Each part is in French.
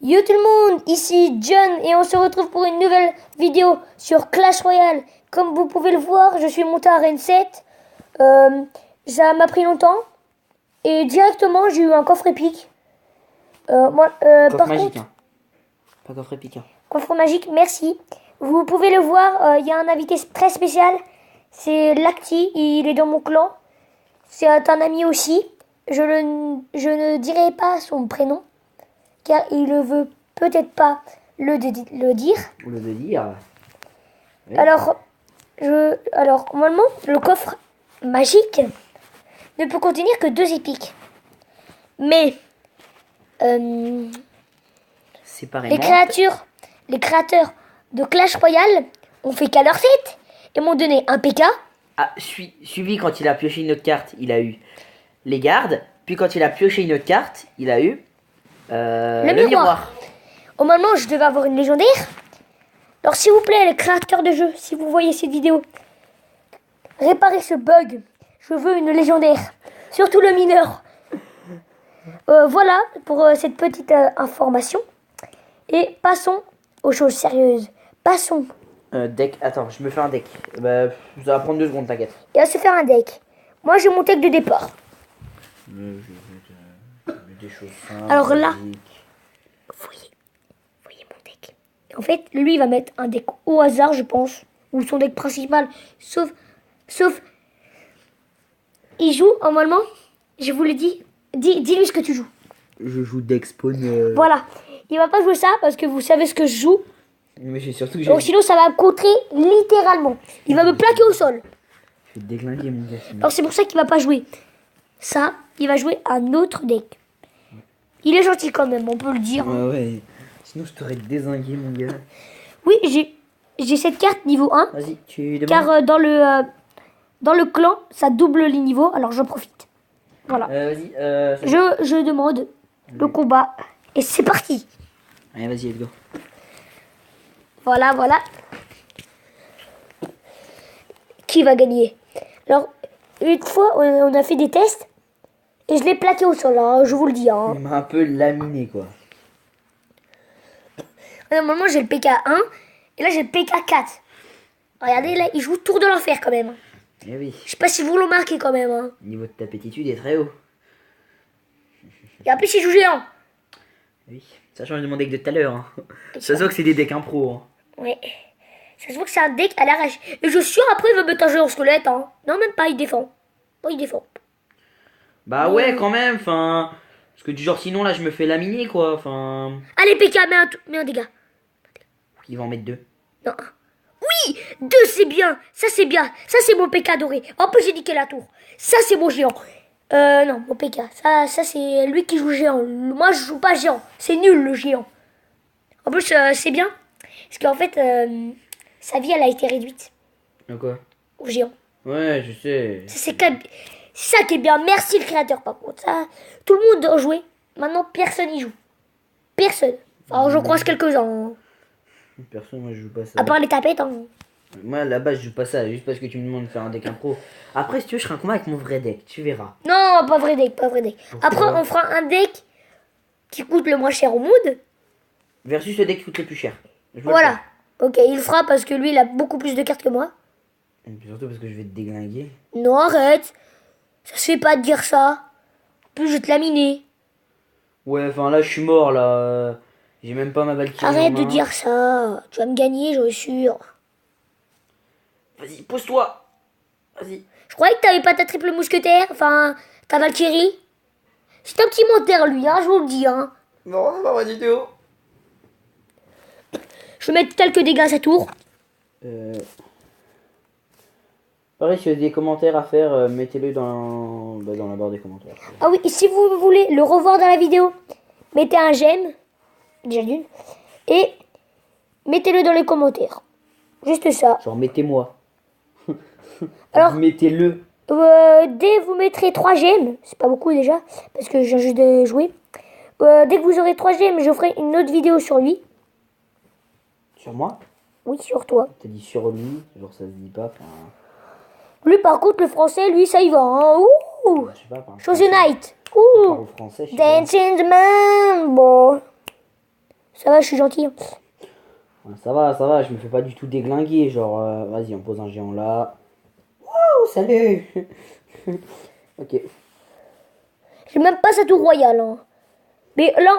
Yo tout le monde, ici John et on se retrouve pour une nouvelle vidéo sur Clash Royale. Comme vous pouvez le voir, je suis monté à Arène 7. Ça m'a pris longtemps et directement j'ai eu un coffre épique. Coffre Par magique, contre, hein. Pas coffre épique. Hein. coffre magique, merci. Vous pouvez le voir, il y a un invité très spécial. C'est Lacti, il est dans mon clan. C'est un ami aussi. Je ne dirai pas son prénom car il ne veut peut-être pas le dire. Ou le de dire. Oui. Alors, normalement, le coffre magique ne peut contenir que 2 épiques. Mais Séparément. les créateurs de Clash Royale ont fait qu'à leur tête et m'ont donné un PK. Ah, suivi quand il a pioché une autre carte, il a eu les gardes. Puis quand il a pioché une autre carte, il a eu le miroir. Au moment, je devais avoir une légendaire. Alors, s'il vous plaît, les créateurs de jeu, si vous voyez cette vidéo, réparez ce bug. Je veux une légendaire. Surtout le mineur. Voilà pour cette petite information. Et passons aux choses sérieuses. Passons. Deck. Attends, je me fais un deck. Bah, ça va prendre 2 secondes, t'inquiète. Et à se faire un deck. Moi, j'ai mon deck de départ. Je veux des choses simples, Alors là, basiques. voyez mon deck. En fait, lui, il va mettre un deck au hasard, je pense. Ou son deck principal. Sauf, il joue, normalement, je vous le dis. Dis-lui ce que tu joues. Je joue deck spawn. Voilà. Il va pas jouer ça parce que vous savez ce que je joue. Mais j'ai surtout que Donc sinon, ça va me contrer littéralement. Il va me plaquer au sol. Je vais déglinguer mon gars. Alors c'est pour ça qu'il va pas jouer. Ça, il va jouer un autre deck. Il est gentil quand même, on peut le dire. Ouais. Sinon, je t'aurais dézingué, mon gars. Oui, j'ai cette carte niveau 1. Vas-y, tu demandes. Car dans le clan, ça double les niveaux, alors j'en profite. Voilà. Vas-y. Je demande le combat. Et c'est parti. Allez, vas-y, let's go. Voilà. Qui va gagner? Alors, une fois, on a fait des tests. Et je l'ai plaqué au sol, hein, je vous le dis. Hein. Il m'a un peu laminé, quoi. Normalement, j'ai le PK1. Et là, j'ai le PK4. Regardez, là, il joue tour de l'enfer quand même. Eh oui. Je sais pas si vous le remarquez quand même. Hein. Le niveau de ta pétitude est très haut. Et en plus, il joue géant. Oui. Ça change de mon deck de tout à l'heure. Hein. Ça se voit que c'est des decks impro. Hein. Ouais. Ça se voit que c'est un deck à l'arrache. Et je suis sûr, après, il va mettre un jeu en squelette. Hein. Non, même pas, il défend. Bon, il défend. Bah ouais, quand même. Enfin. Parce que du genre, sinon, là, je me fais laminer, quoi. Enfin. Allez, PK, mets un dégât. Il va en mettre 2. Non, 1. Oui, 2, c'est bien. Ça, c'est bien. Ça, c'est mon PK doré. En plus, j'ai niqué la tour. Ça, c'est mon géant. Non, mon PK. Ça c'est lui qui joue géant. Moi, je joue pas géant. C'est nul, le géant. En plus, c'est bien. Parce qu'en fait, sa vie, elle a été réduite Quoi? au géant. Ouais, je sais. C'est ça qui est bien. Merci, le créateur, par contre. Ça, tout le monde doit jouer. Maintenant, personne y joue. Personne. Alors, je croise quelques-uns. Hein. Personne, moi, je joue pas ça. À part les tapettes. Hein. Moi, à la base, je joue pas ça. Juste parce que tu me demandes de faire un deck impro. Après, si tu veux, je ferai un combat avec mon vrai deck. Tu verras. Non, pas vrai deck, pas vrai deck. Pourquoi? Après, on fera un deck qui coûte le moins cher au monde. Versus le deck qui coûte le plus cher. Je veux le Voilà. Ok, il le fera parce que lui, il a beaucoup plus de cartes que moi. faire. Et puis surtout parce que je vais te déglinguer. Non, arrête. Ça se fait pas de dire ça. En plus, je vais te laminer. Ouais, enfin là, je suis mort, là. J'ai même pas ma Valkyrie. Arrête en de main. dire ça. Tu vas me gagner, j'en suis sûr. Vas-y, pose-toi. Vas-y. Je croyais que t'avais pas ta triple mousquetaire. Enfin, ta Valkyrie. C'est un petit menteur, lui, hein, je vous le dis. Hein. Non, c'est pas vrai du tout. Je vais mettre quelques dégâts à sa tour. Pareil, si vous avez des commentaires à faire, mettez-le dans la barre des commentaires. Ah oui, et si vous voulez le revoir dans la vidéo, mettez un j'aime. Déjà d'une. Et mettez-le dans les commentaires. Juste ça. Genre, mettez-moi. Alors, mettez-le. dès que vous mettrez 3 gemmes, c'est pas beaucoup déjà, parce que je viens juste de jouer. Dès que vous aurez 3 gemmes, je ferai une autre vidéo sur lui. Sur moi? Oui, sur toi. T'as dit sur lui, genre ça se dit pas. Enfin, Lui, par contre, le français, lui, ça y va. Hein. Ouh. je sais pas. Chose Night. Parle Ouh. au français, je sais pas. Dancing the Mambo. Ça va, je suis gentil. Ouais, ça va, je me fais pas du tout déglinguer. Genre, vas-y, on pose un géant là. Oh, salut. Ok. J'ai même pas sa tour royale. Hein. Mais là,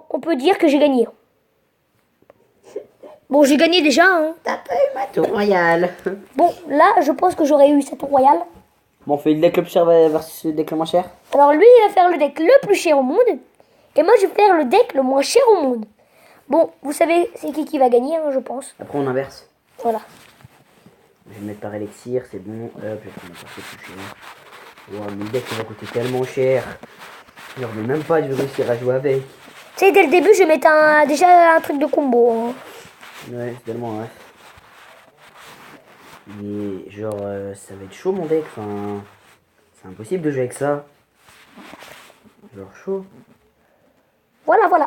on peut dire que j'ai gagné. Bon, j'ai gagné déjà. Hein. T'as pas eu ma tour royale. Bon, là, je pense que j'aurais eu sa tour royale. Bon, on fait le deck le plus cher versus le deck le moins cher. Alors lui, il va faire le deck le plus cher au monde. Et moi, je vais faire le deck le moins cher au monde. Bon, vous savez, c'est qui va gagner, hein, je pense. Après, on inverse. Voilà. Je vais le mettre par élixir, c'est bon. Hop, je vais prendre la partie plus cher. Wow, mais le deck il va coûter tellement cher. Je ne même pas, je vais réussir à jouer avec. Tu sais, dès le début, je vais mettre déjà un truc de combo. Hein. Ouais, c'est tellement, ouais. Mais genre, ça va être chaud mon deck. Enfin, c'est impossible de jouer avec ça. Genre chaud. Voilà, voilà.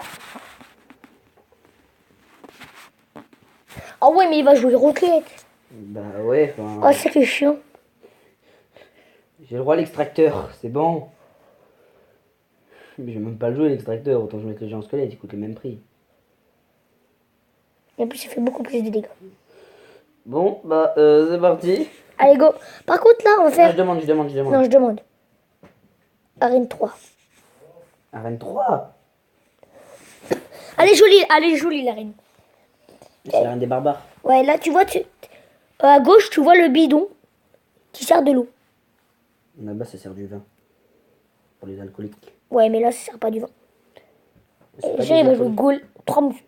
Ah ouais, mais il va jouer Rocket. Bah ouais, enfin. Oh, c'est chiant. J'ai le droit à l'extracteur, c'est bon. Mais je vais même pas le jouer l'extracteur, autant jouer avec le géant squelette, il coûte le même prix. Et en plus, il fait beaucoup plus de dégâts. Bon, bah c'est parti. Allez, go. Par contre, là, on va faire... Ah, je demande. Non, je demande. Arène 3. Arène 3. Allez, jolie l'arène. C'est l'arène des barbares. Ouais, là, tu vois, à gauche, tu vois le bidon qui sert de l'eau. Là-bas, ça sert du vin. Pour les alcooliques. Ouais, mais là, ça sert pas du vin. C'est pas J'ai des il va jouer alcooliques. goal. 3 minutes.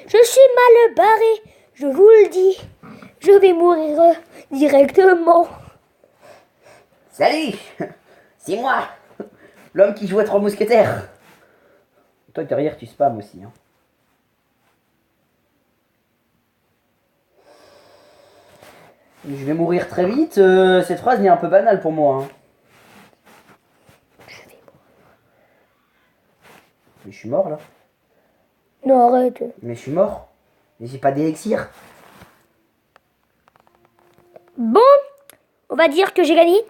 Je suis mal barré, je vous le dis. Je vais mourir directement. Salut. C'est moi. L'homme qui joue à 3 mousquetaires. Toi, derrière, tu spams aussi. Hein. Je vais mourir très vite. Cette phrase est un peu banale pour moi. Hein. Mais je suis mort là. Non, arrête. Mais je suis mort. Mais j'ai pas d'élixir. Bon, on va dire que j'ai gagné.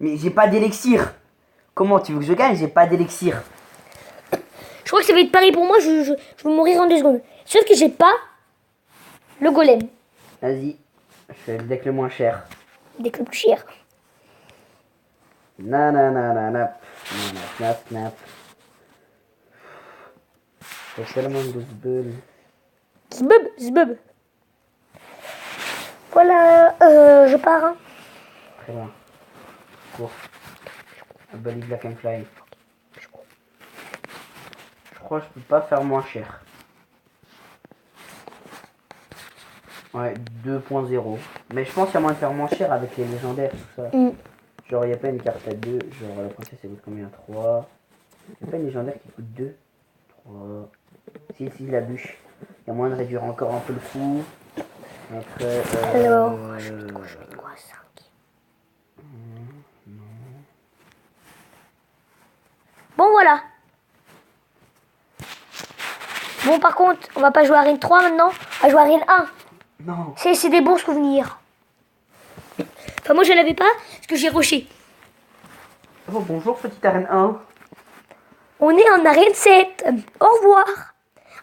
Mais j'ai pas d'élixir. Comment tu veux que je gagne? J'ai pas d'élixir. Je crois que ça va être pareil pour moi, je vais mourir en 2 secondes. Sauf que j'ai pas le golem. Vas-y. Je fais le deck le moins cher. Dès que le plus cher. Nananananap. Nanap. J'ai tellement de bulles. Zbub. Voilà, je pars. Hein. Très bien. Cours. I believe I can fly. Je crois que je peux pas faire moins cher. Ouais, 2.0. Mais je pense qu'il y a moyen de faire moins cher avec les légendaires, tout ça. Genre, il n'y a pas une carte à 2. Genre, la princesse, elle coûte combien? 3. Il n'y a pas une légendaire qui coûte 2. 3. Si, la bûche. Il y a moyen de réduire encore un peu le coût. Après, Alors, je vais mettre quoi, 5. Bon, voilà. Bon, par contre, on va pas jouer à Arène 3 maintenant. On va jouer à Arène 1. non. C'est des bons souvenirs. Enfin, moi, je l'avais pas parce que j'ai rushé. Oh, bonjour, petite arène 1. On est en Arène 7. Au revoir.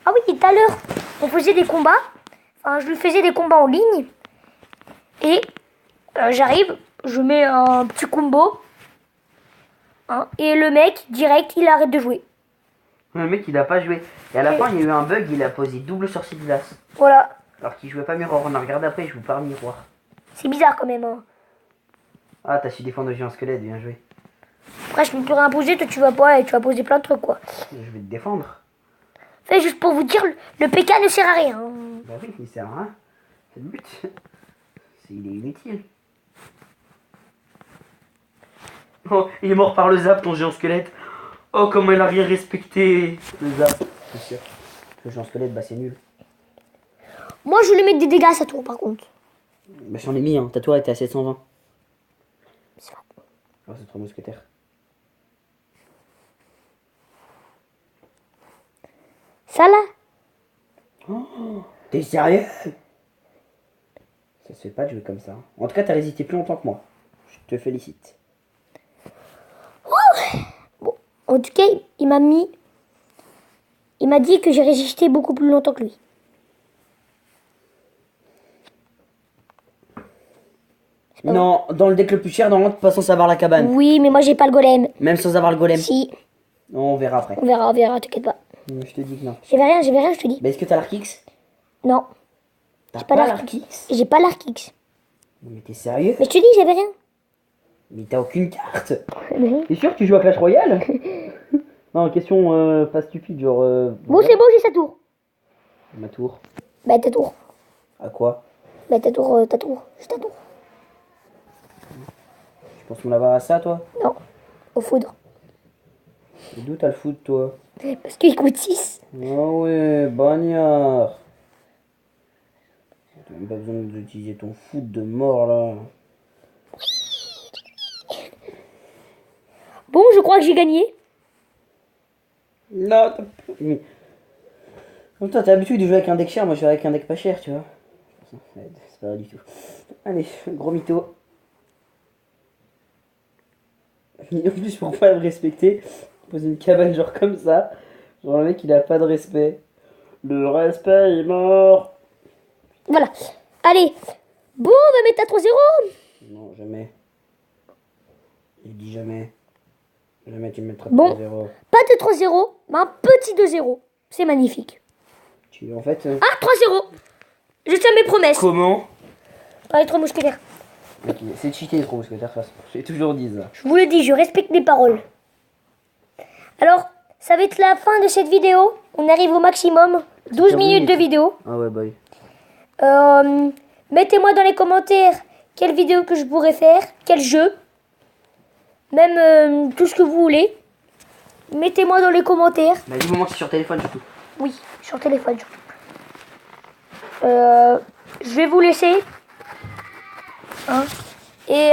Ah oui, tout à l'heure, on faisait des combats. Enfin, je lui faisais des combats en ligne. Et j'arrive, je mets un petit combo. Hein, et le mec, direct, il arrête de jouer. Le mec, il a pas joué. Et à la fin, il y a eu un bug, il a posé double sorcier de glace. Voilà. Alors qu'il jouait pas miroir. On a regardé après, il joue pas miroir. C'est bizarre quand même. Hein. Ah, t'as su défendre le géant squelette, bien joué. Après, je peux plus rien poser, toi tu vas pas et tu vas poser plein de trucs quoi. Je vais te défendre. Fait juste pour vous dire, le PK ne sert à rien. Bah oui, il sert à rien. C'est le but. Il est inutile. Oh, il est mort par le zap, ton géant squelette. Oh, comment il a rien respecté. Le zap, c'est sûr. Le géant squelette, bah c'est nul. Moi je lui mets des dégâts à sa tour par contre. Bah j'en ai mis, hein. Ta tour était à 720. C'est vrai. Oh, c'est 3 mousquetaires. Ça là. Oh, t'es sérieux? Ça se fait pas de jouer comme ça. En tout cas, t'as résisté plus longtemps que moi. Je te félicite. Bon, en tout cas, il m'a mis Il m'a dit que j'ai résisté beaucoup plus longtemps que lui. Non, dans le deck le plus cher, normalement, de toute façon, ça va la cabane. Oui, mais moi j'ai pas le golem. Même sans avoir le golem. Si, Non, on verra après. on verra, t'inquiète pas. Je te dis que non. J'avais rien, je te dis. Bah, est-ce que t'as l'Arkix? Non, T'as pas pas l'Arkix. l'Arkix? j'ai pas l'Arkix. Mais t'es sérieux? Mais je te dis, j'avais rien. Mais t'as aucune carte? Mais- T'es sûr que tu joues à Clash Royale? Non, question pas stupide, genre. Bon, c'est bon, j'ai sa tour. Ma tour. Bah, ta tour. À quoi? Bah, ta tour, j'ai ta tour. Tu penses qu'on l'avoir à ça, toi? Non, au foudre. Et d'où t'as le foot, toi? Parce qu'il coûte 6. Ah ouais, bagnard. T'as même pas besoin d'utiliser ton foot de mort, là. Bon, je crois que j'ai gagné. Non, t'as pas... Mais... Comme toi, t'as l'habitude de jouer avec un deck cher, moi je joue avec un deck pas cher, tu vois. C'est pas vrai du tout. Allez, gros mytho. Et en plus, pour pas me respecter, poser une cabane genre comme ça. Genre le mec il a pas de respect. Le respect est mort. Voilà. Allez. Bon, on va mettre à 3-0. Non, jamais. Il dit jamais. Jamais tu mettras Bon. 3-0. Pas de 3-0, mais un petit 2-0. C'est magnifique. Tu, en fait... Ah, 3-0. Je tiens mes promesses. Comment? Pas les 3 mousquetaires. Ok, c'est cheaté les 3 mousquetaires de toute façon. J'ai toujours dit ça. Je vous le dis, je respecte mes paroles. Alors, ça va être la fin de cette vidéo. On arrive au maximum. 12 minutes de vidéo. Ah ouais, bye. Mettez-moi dans les commentaires quelle vidéo que je pourrais faire, quel jeu. Même tout ce que vous voulez. Mettez-moi dans les commentaires. Bah dis-moi que c'est sur téléphone surtout. Oui, sur téléphone. Je vais vous laisser. Hein. Et